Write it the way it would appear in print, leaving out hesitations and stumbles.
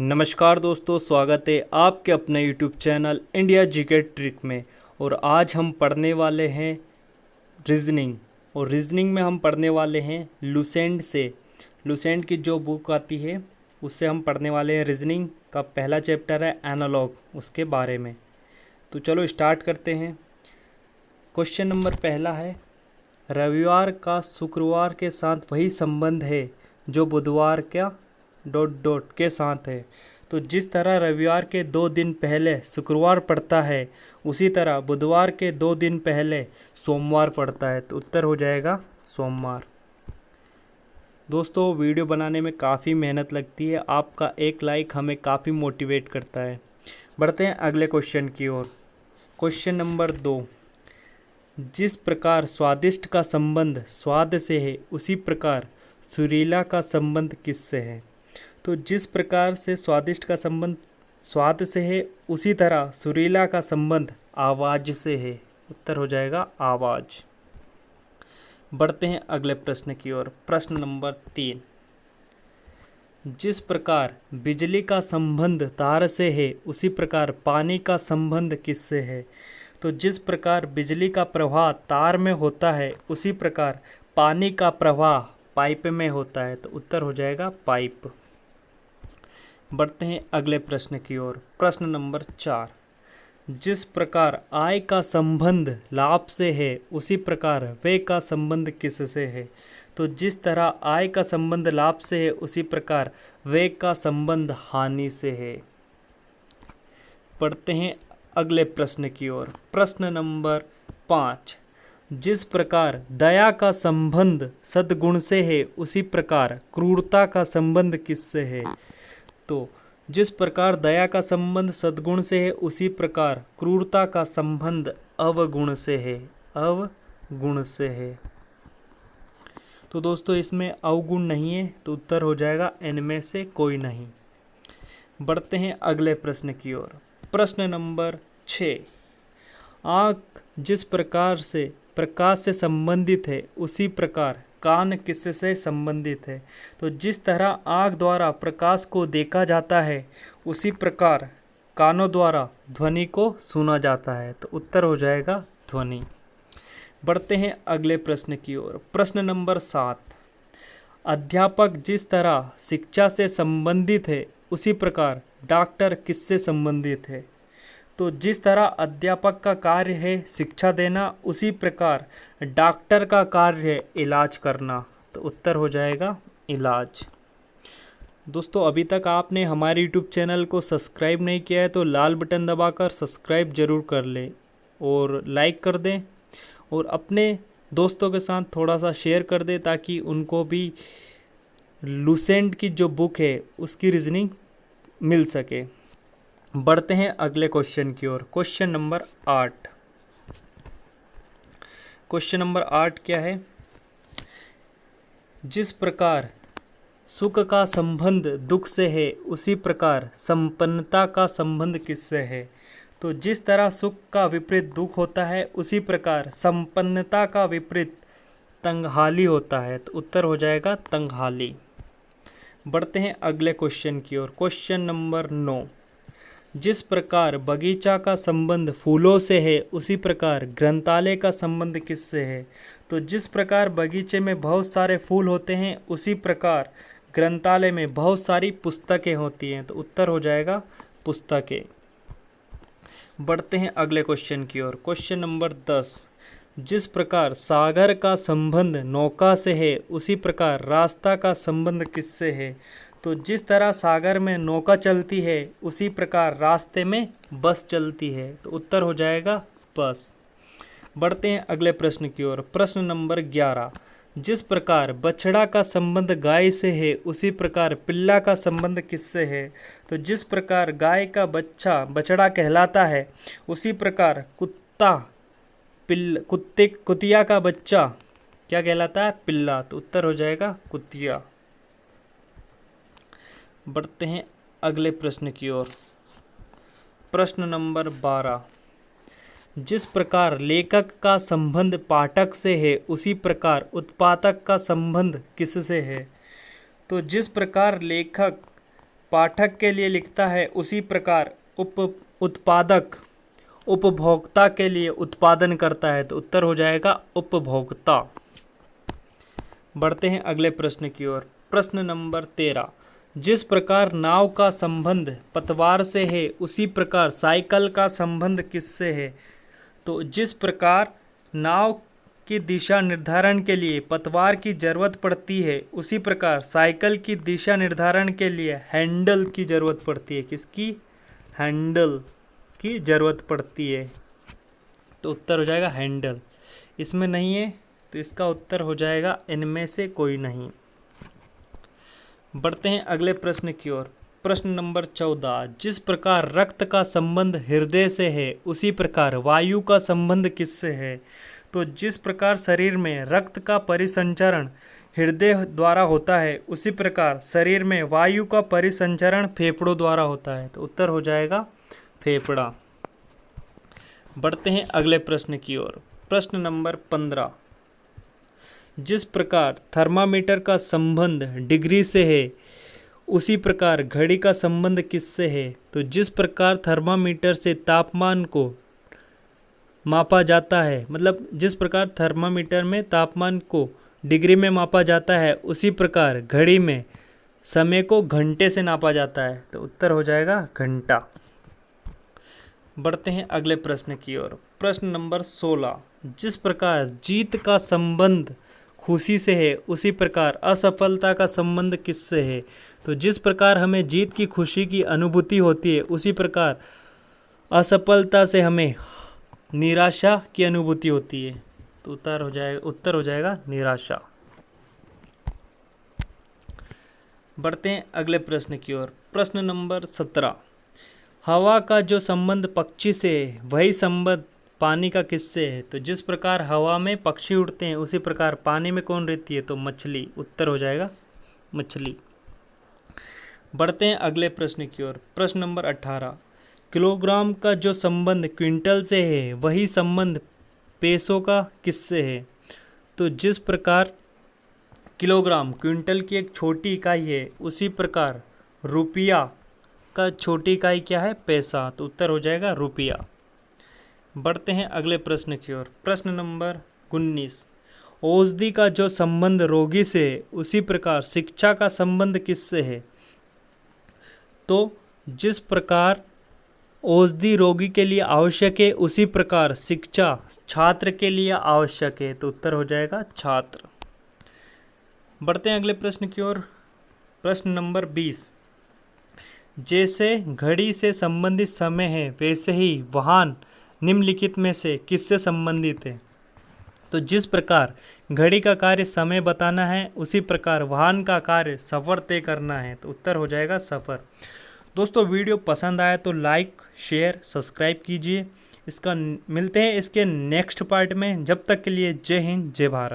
नमस्कार दोस्तों, स्वागत है आपके अपने YouTube channel India GK trick में। और आज हम पढ़ने वाले हैं रीजनिंग। और रीजनिंग में हम पढ़ने वाले हैं लुसेंट से। लुसेंट की जो बुक आती है उससे हम पढ़ने वाले हैं। रीजनिंग का पहला चैप्टर है एनालॉग, उसके बारे में। तो चलो स्टार्ट करते हैं। क्वेश्चन नंबर पहला है, रविवार का शुक्रवार के साथ वही संबंध है जो बुधवार क्या डॉट के साथ है। तो जिस तरह रविवार के 2 दिन पहले शुक्रवार पड़ता है, उसी तरह बुधवार के 2 दिन पहले सोमवार पड़ता है। तो उत्तर हो जाएगा सोमवार। दोस्तों, वीडियो बनाने में काफ़ी मेहनत लगती है, आपका एक लाइक हमें काफ़ी मोटिवेट करता है। बढ़ते हैं अगले क्वेश्चन की ओर। क्वेश्चन नंबर 2, जिस प्रकार स्वादिष्ट का संबंध स्वाद से है, उसी प्रकार सुरीला का संबंध किससे है। तो जिस प्रकार से स्वादिष्ट का संबंध स्वाद से है, उसी तरह सुरीला का संबंध आवाज़ से है। उत्तर हो जाएगा आवाज़। बढ़ते हैं अगले प्रश्न की ओर। प्रश्न नंबर 3, जिस प्रकार बिजली का संबंध तार से है, उसी प्रकार पानी का संबंध किससे है। तो जिस प्रकार बिजली का प्रवाह तार में होता है, उसी प्रकार पानी का प्रवाह पाइप में होता है। तो उत्तर हो जाएगा पाइप। बढ़ते हैं अगले प्रश्न की ओर। प्रश्न नंबर 4, जिस प्रकार आय का संबंध लाभ से है, उसी प्रकार व्यय का संबंध किससे है। तो जिस तरह आय का संबंध लाभ से है, उसी प्रकार व्यय का संबंध हानि से है। पढ़ते हैं अगले प्रश्न की ओर। प्रश्न नंबर 5, जिस प्रकार दया का संबंध सद्गुण से है, उसी प्रकार क्रूरता का संबंध किससे है। तो जिस प्रकार दया का संबंध सद्गुण से है, उसी प्रकार क्रूरता का संबंध अवगुण से है। अवगुण से है। तो दोस्तों, इसमें अवगुण नहीं है, तो उत्तर हो जाएगा इनमें से कोई नहीं। बढ़ते हैं अगले प्रश्न की ओर। प्रश्न नंबर 6, आँख जिस प्रकार से प्रकाश से संबंधित है, उसी प्रकार कान किससे संबंधित है। तो जिस तरह आँख द्वारा प्रकाश को देखा जाता है, उसी प्रकार कानों द्वारा ध्वनि को सुना जाता है। तो उत्तर हो जाएगा ध्वनि। बढ़ते हैं अगले प्रश्न की ओर। प्रश्न नंबर 7, अध्यापक जिस तरह शिक्षा से संबंधित है, उसी प्रकार डॉक्टर किससे संबंधित है। तो जिस तरह अध्यापक का कार्य है शिक्षा देना, उसी प्रकार डॉक्टर का कार्य है इलाज करना। तो उत्तर हो जाएगा इलाज। दोस्तों, अभी तक आपने हमारे यूट्यूब चैनल को सब्सक्राइब नहीं किया है, तो लाल बटन दबाकर सब्सक्राइब जरूर कर लें और लाइक कर दें, और अपने दोस्तों के साथ थोड़ा सा शेयर कर दें, ताकि उनको भी लुसेंट की जो बुक है उसकी रीजनिंग मिल सके। बढ़ते हैं अगले क्वेश्चन की ओर। Question number 8। क्वेश्चन नंबर 8 क्या है, जिस प्रकार सुख का संबंध दुख से है, उसी प्रकार संपन्नता का संबंध किससे है। तो जिस तरह सुख का विपरीत दुख होता है, उसी प्रकार संपन्नता का विपरीत तंगहाली होता है। तो उत्तर हो जाएगा तंगहाली। बढ़ते हैं अगले क्वेश्चन की ओर। क्वेश्चन नंबर 9, जिस प्रकार बगीचा का संबंध फूलों से है, उसी प्रकार ग्रंथालय का संबंध किससे है। तो जिस प्रकार बगीचे में बहुत सारे फूल होते हैं, उसी प्रकार ग्रंथालय में बहुत सारी पुस्तकें होती हैं। तो उत्तर हो जाएगा पुस्तकें। बढ़ते हैं अगले क्वेश्चन की ओर। क्वेश्चन नंबर 10, जिस प्रकार सागर का संबंध नौका से है, उसी प्रकार रास्ता का संबंध किससे है। तो जिस तरह सागर में नौका चलती है, उसी प्रकार रास्ते में बस चलती है। तो उत्तर हो जाएगा बस। बढ़ते हैं अगले प्रश्न की ओर। प्रश्न नंबर 11, जिस प्रकार बछड़ा का संबंध गाय से है, उसी प्रकार पिल्ला का संबंध किससे है। तो जिस प्रकार गाय का बच्चा बछड़ा कहलाता है, उसी प्रकार कुतिया का बच्चा क्या कहलाता है, पिल्ला। तो उत्तर हो जाएगा कुतिया। बढ़ते हैं अगले प्रश्न की ओर। प्रश्न नंबर 12, जिस प्रकार लेखक का संबंध पाठक से है, उसी प्रकार उत्पादक का संबंध किससे है। तो जिस प्रकार लेखक पाठक के लिए लिखता है उसी प्रकार उत्पादक उपभोक्ता के लिए उत्पादन करता है। तो उत्तर हो जाएगा उपभोक्ता। बढ़ते हैं अगले प्रश्न की ओर। प्रश्न नंबर 13, जिस प्रकार नाव का संबंध पतवार से है उसी प्रकार साइकिल का संबंध किससे है? तो जिस प्रकार नाव की दिशा निर्धारण के लिए पतवार की जरूरत पड़ती है उसी प्रकार साइकिल की दिशा निर्धारण के लिए हैंडल की जरूरत पड़ती है। किसकी? हैंडल की जरूरत पड़ती है। तो उत्तर हो जाएगा हैंडल। इसमें नहीं है तो इसका उत्तर हो जाएगा इनमें से कोई नहीं। बढ़ते हैं अगले प्रश्न की ओर। प्रश्न नंबर 14, जिस प्रकार रक्त का संबंध हृदय से है उसी प्रकार वायु का संबंध किससे है? तो जिस प्रकार शरीर में रक्त का परिसंचरण हृदय द्वारा होता है उसी प्रकार शरीर में वायु का परिसंचरण फेफड़ों द्वारा होता है। तो उत्तर हो जाएगा फेफड़ा। बढ़ते हैं अगले प्रश्न की ओर। प्रश्न नंबर 15, जिस प्रकार थर्मामीटर का संबंध डिग्री से है उसी प्रकार घड़ी का संबंध किससे है? तो जिस प्रकार थर्मामीटर से तापमान को मापा जाता है, मतलब जिस प्रकार थर्मामीटर में तापमान को डिग्री में मापा जाता है उसी प्रकार घड़ी में समय को घंटे से नापा जाता है। तो उत्तर हो जाएगा घंटा। बढ़ते हैं अगले प्रश्न की ओर। प्रश्न नंबर 16, जिस प्रकार जीत का संबंध खुशी से है उसी प्रकार असफलता का संबंध किससे है? तो जिस प्रकार हमें जीत की खुशी की अनुभूति होती है उसी प्रकार असफलता से हमें निराशा की अनुभूति होती है। तो उत्तर हो जाएगा निराशा। बढ़ते हैं अगले प्रश्न की ओर। प्रश्न नंबर 17, हवा का जो संबंध पक्षी से है वही संबंध पानी का किससे है? तो जिस प्रकार हवा में पक्षी उड़ते हैं उसी प्रकार पानी में कौन रहती है? तो मछली। उत्तर हो जाएगा मछली। बढ़ते हैं अगले प्रश्न की ओर। प्रश्न नंबर 18, किलोग्राम का जो संबंध क्विंटल से है वही संबंध पेसों का किससे है? तो जिस प्रकार किलोग्राम क्विंटल की एक छोटी इकाई है उसी प्रकार रुपया का छोटी इकाई क्या है? पैसा। तो उत्तर हो जाएगा रुपया। बढ़ते हैं अगले प्रश्न की ओर। प्रश्न नंबर 19, औषधि का जो संबंध रोगी से है उसी प्रकार शिक्षा का संबंध किससे है? तो जिस प्रकार औषधि रोगी के लिए आवश्यक है उसी प्रकार शिक्षा छात्र के लिए आवश्यक है। तो उत्तर हो जाएगा छात्र। बढ़ते हैं अगले प्रश्न की ओर। प्रश्न नंबर 20, जैसे घड़ी से संबंधित समय है वैसे ही वाहन निम्नलिखित में से किससे संबंधित है? तो जिस प्रकार घड़ी का कार्य समय बताना है उसी प्रकार वाहन का कार्य सफ़र तय करना है। तो उत्तर हो जाएगा सफ़र। दोस्तों वीडियो पसंद आया तो लाइक शेयर सब्सक्राइब कीजिए। मिलते हैं इसके नेक्स्ट पार्ट में। जब तक के लिए जय हिंद जय भारत।